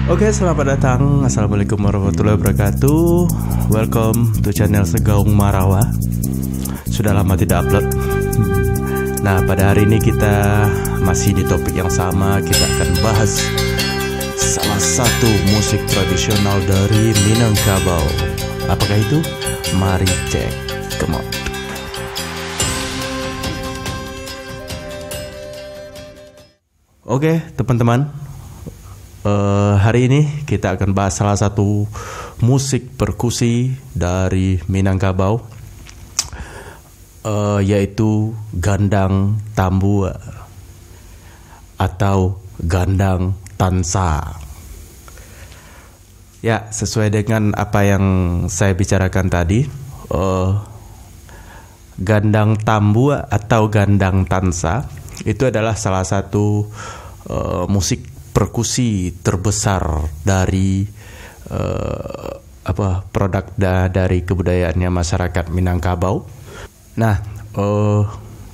Oke, selamat datang. Assalamualaikum warahmatullahi wabarakatuh. Welcome to channel Segaung Marawa. Sudah lama tidak upload. Nah, pada hari ini kita masih di topik yang sama. Kita akan bahas salah satu musik tradisional dari Minangkabau. Apakah itu? Mari cek. Come on. Oke, teman-teman. Hari ini kita akan bahas salah satu musik perkusi dari Minangkabau, yaitu gandang tambua atau gandang tansa. Ya, sesuai dengan apa yang saya bicarakan tadi, gandang tambua atau gandang tansa itu adalah salah satu musik perkusi terbesar dari produk dari kebudayaannya masyarakat Minangkabau. Nah,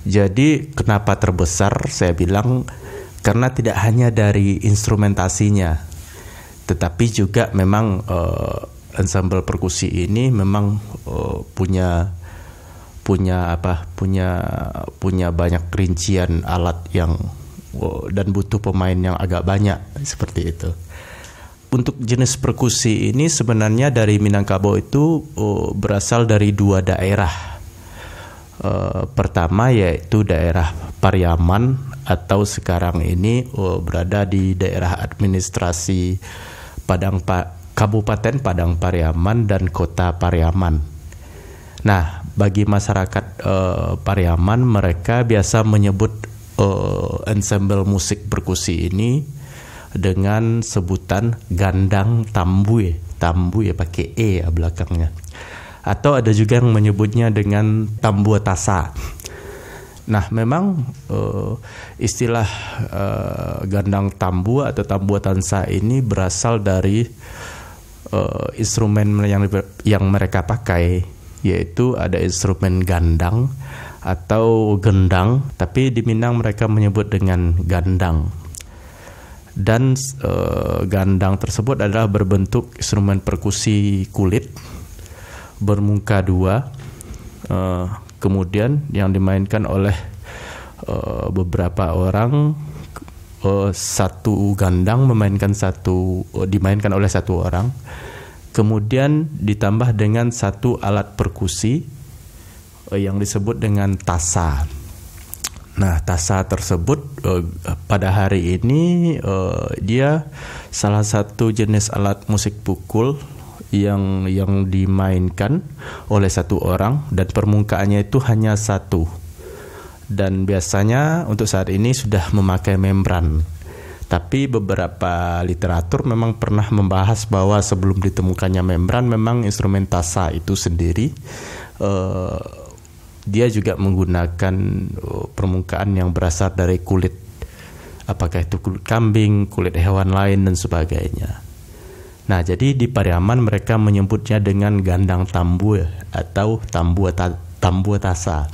jadi kenapa terbesar? Saya bilang karena tidak hanya dari instrumentasinya, tetapi juga memang ensemble perkusi ini memang punya banyak rincian alat yang dan butuh pemain yang agak banyak seperti itu. Untuk jenis perkusi ini sebenarnya dari Minangkabau itu berasal dari dua daerah. Pertama yaitu daerah Pariaman atau sekarang ini berada di daerah administrasi Kabupaten Padang Pariaman dan Kota Pariaman. Nah, bagi masyarakat Pariaman, mereka biasa menyebut ensemble musik perkusi ini dengan sebutan gandang tambue pakai e belakangnya, atau ada juga yang menyebutnya dengan tambua tasa. Nah, memang istilah gandang tambua atau tambua tansa ini berasal dari instrumen yang mereka pakai, yaitu ada instrumen gandang atau gendang, tapi di Minang mereka menyebut dengan gandang. Dan gandang tersebut adalah berbentuk instrumen perkusi kulit bermuka dua, kemudian yang dimainkan oleh beberapa orang. Satu gandang dimainkan oleh satu orang, kemudian ditambah dengan satu alat perkusi yang disebut dengan tasa. Nah, tasa tersebut pada hari ini dia salah satu jenis alat musik pukul yang dimainkan oleh satu orang dan permukaannya itu hanya satu. Dan biasanya untuk saat ini sudah memakai membran. Tapi beberapa literatur memang pernah membahas bahwa sebelum ditemukannya membran, memang instrumen tasa itu sendiri dia juga menggunakan permukaan yang berasal dari kulit, apakah itu kulit kambing, kulit hewan lain dan sebagainya. Nah, jadi di Pariaman mereka menyebutnya dengan gandang tambue atau tambua tasa.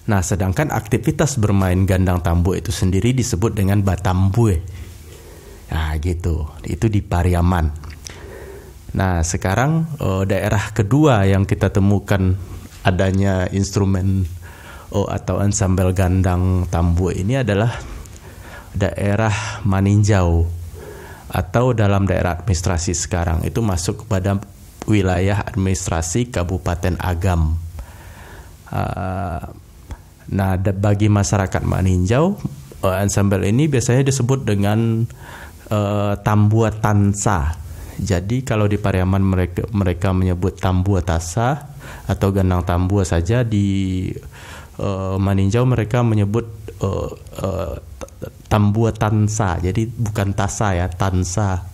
Nah, sedangkan aktivitas bermain gandang tambue itu sendiri disebut dengan batambue. Nah, gitu. Itu di Pariaman. Nah, sekarang daerah kedua yang kita temukan adanya instrumen atau ensemble gandang tambue ini adalah daerah Maninjau, atau dalam daerah administrasi sekarang itu masuk kepada wilayah administrasi Kabupaten Agam. Nah, bagi masyarakat Maninjau, ensemble ini biasanya disebut dengan tambua tansa. Jadi kalau di Pariaman mereka menyebut tambua tasa atau gandang tambua saja, di Maninjau mereka menyebut tambua tansa. Jadi bukan tasa ya, tansa.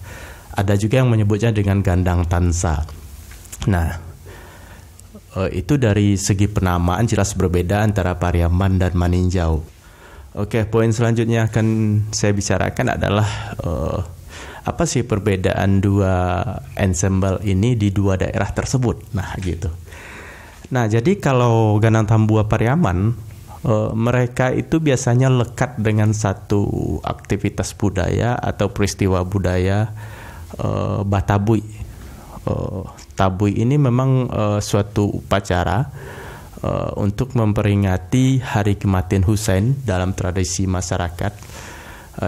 Ada juga yang menyebutnya dengan gandang tansa. Nah, itu dari segi penamaan jelas berbeda antara Pariaman dan Maninjau. Oke, poin selanjutnya akan saya bicarakan adalah apa sih perbedaan dua ensemble ini di dua daerah tersebut. Nah, gitu. Nah, jadi kalau gandang tambua Pariaman mereka itu biasanya lekat dengan satu aktivitas budaya atau peristiwa budaya Batabui. Tabui ini memang suatu upacara untuk memperingati hari kematian Husain dalam tradisi masyarakat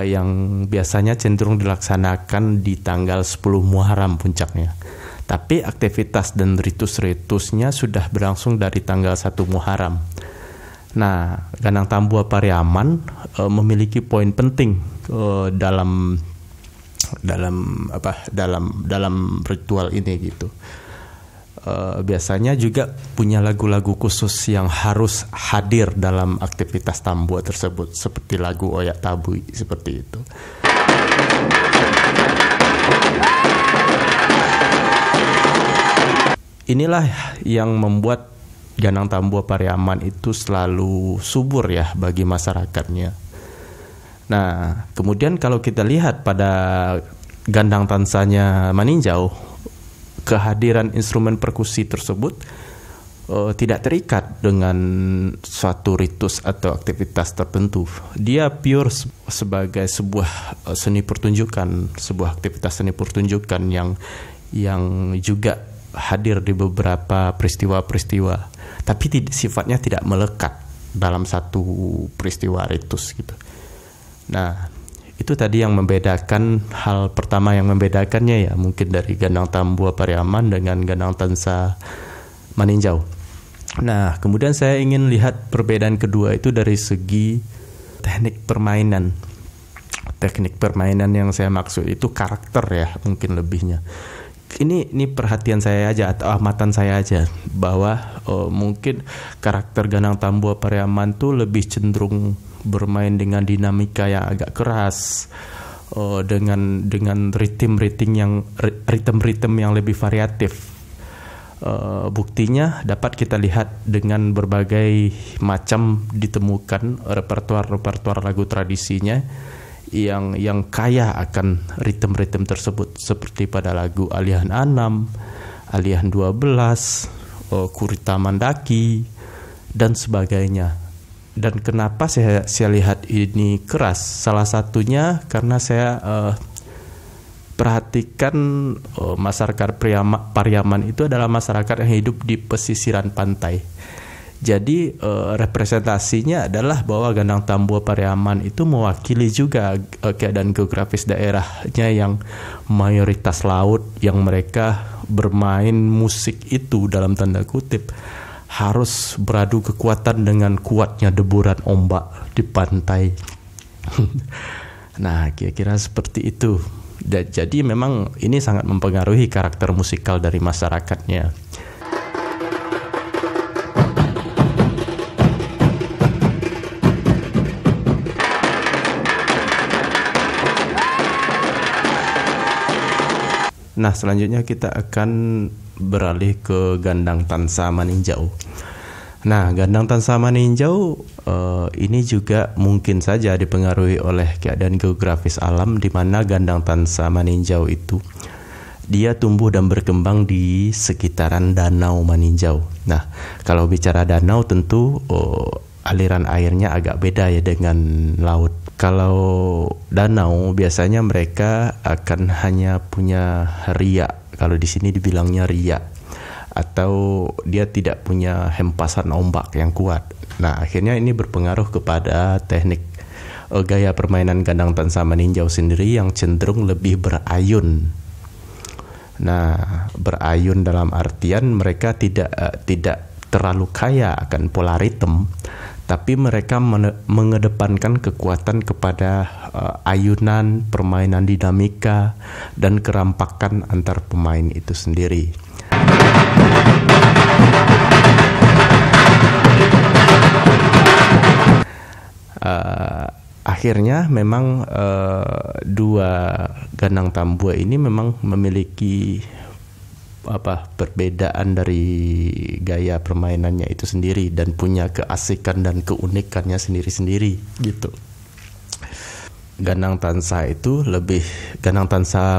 yang biasanya cenderung dilaksanakan di tanggal 10 Muharram puncaknya. Tapi aktivitas dan ritus-ritusnya sudah berlangsung dari tanggal 1 Muharram. Nah, Ganang Tambua Pariaman memiliki poin penting dalam ritual ini gitu. Biasanya juga punya lagu-lagu khusus yang harus hadir dalam aktivitas tambua tersebut, seperti lagu Oyak Tabui seperti itu. Inilah yang membuat Ganang Tambua Pariaman itu selalu subur ya bagi masyarakatnya. Nah, kemudian kalau kita lihat pada Gandang Tansanya Maninjau, kehadiran instrumen perkusi tersebut tidak terikat dengan suatu ritus atau aktivitas tertentu. Dia pure sebagai sebuah seni pertunjukan, sebuah aktivitas seni pertunjukan yang juga hadir di beberapa peristiwa-peristiwa, tapi sifatnya tidak melekat dalam satu peristiwa ritus gitu. Nah, itu tadi yang membedakan, hal pertama yang membedakannya ya mungkin dari Ganang Tambua Pariaman dengan Ganang Tansa Maninjau. Nah, kemudian saya ingin lihat perbedaan kedua itu dari segi teknik permainan. Teknik permainan yang saya maksud itu karakter ya mungkin lebihnya. Ini perhatian saya aja atau amatan saya aja bahwa mungkin karakter Ganang Tambua Pariaman tuh lebih cenderung bermain dengan dinamika yang agak keras, dengan ritme yang lebih variatif. Buktinya dapat kita lihat dengan berbagai macam ditemukan repertuar lagu tradisinya yang kaya akan ritme tersebut, seperti pada lagu Alihan 6, Alihan 12, Kurita Mandaki dan sebagainya. Dan kenapa saya lihat ini keras? Salah satunya karena saya perhatikan masyarakat Pariaman itu adalah masyarakat yang hidup di pesisiran pantai. Jadi representasinya adalah bahwa Ganang Tambua Pariaman itu mewakili juga keadaan geografis daerahnya yang mayoritas laut, yang mereka bermain musik itu dalam tanda kutip harus beradu kekuatan dengan kuatnya deburan ombak di pantai. Nah, kira-kira seperti itu. Jadi memang ini sangat mempengaruhi karakter musikal dari masyarakatnya. Nah, selanjutnya kita akan beralih ke Gandang Tansa Maninjau. Nah, Gandang Tansa Maninjau ini juga mungkin saja dipengaruhi oleh keadaan geografis alam, di mana Gandang Tansa Maninjau itu dia tumbuh dan berkembang di sekitaran Danau Maninjau. Nah, kalau bicara danau tentu aliran airnya agak beda ya dengan laut. Kalau danau biasanya mereka akan hanya punya riak, kalau di sini dibilangnya riak, atau dia tidak punya hempasan ombak yang kuat. Nah, akhirnya ini berpengaruh kepada teknik gaya permainan Gandang Tansa Maninjau sendiri yang cenderung lebih berayun. Nah, berayun dalam artian mereka tidak terlalu kaya akan pola ritme, tapi mereka mengedepankan kekuatan kepada ayunan, permainan dinamika, dan kerampakan antar pemain itu sendiri. Akhirnya memang dua Ganang Tambua ini memang memiliki perbedaan dari gaya permainannya itu sendiri dan punya keasikan dan keunikannya sendiri-sendiri gitu. Ganang Tansa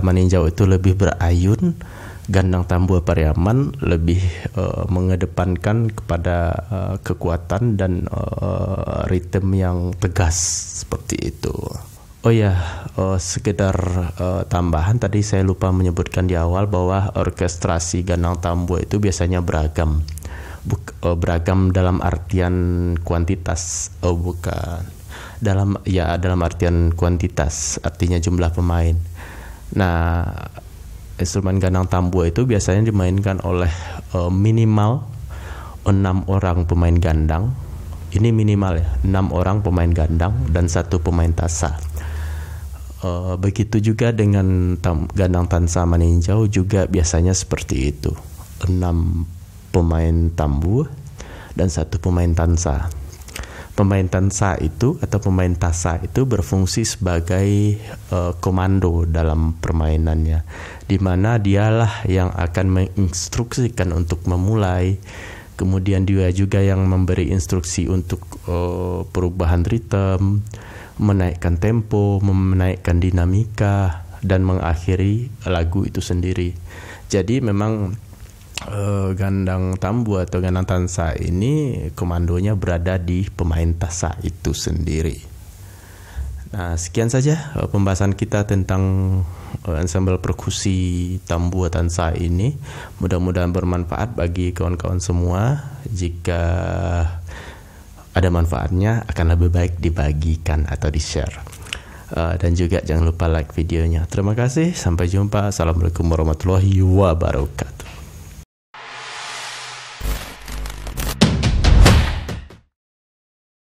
Maninjau itu lebih berayun, Gandang tambua Pariaman lebih mengedepankan kepada kekuatan dan ritme yang tegas seperti itu. Oh ya, sekedar tambahan tadi saya lupa menyebutkan di awal bahwa orkestrasi gandang tambua itu biasanya beragam. Beragam dalam artian kuantitas, bukan. Dalam artian kuantitas, artinya jumlah pemain. Nah, instrumen gandang tambua itu biasanya dimainkan oleh minimal 6 orang pemain gandang. Ini minimal ya, 6 orang pemain gandang dan 1 pemain tasa. Begitu juga dengan gandang tansa meninjau juga biasanya seperti itu. 6 pemain tambua dan 1 pemain tansa. Pemain tansa itu atau pemain tasa itu berfungsi sebagai komando dalam permainannya, di mana dialah yang akan menginstruksikan untuk memulai, kemudian dia juga yang memberi instruksi untuk perubahan ritme, menaikkan tempo, menaikkan dinamika, dan mengakhiri lagu itu sendiri. Jadi memang gandang tambu atau gandang tansa ini komandonya berada di pemain tasa itu sendiri. Nah, sekian saja pembahasan kita tentang ensemble perkusi tambu tansa ini. Mudah-mudahan bermanfaat bagi kawan-kawan semua. Jika ada manfaatnya akan lebih baik dibagikan atau di-share. Dan juga jangan lupa like videonya. Terima kasih, sampai jumpa. Assalamualaikum warahmatullahi wabarakatuh.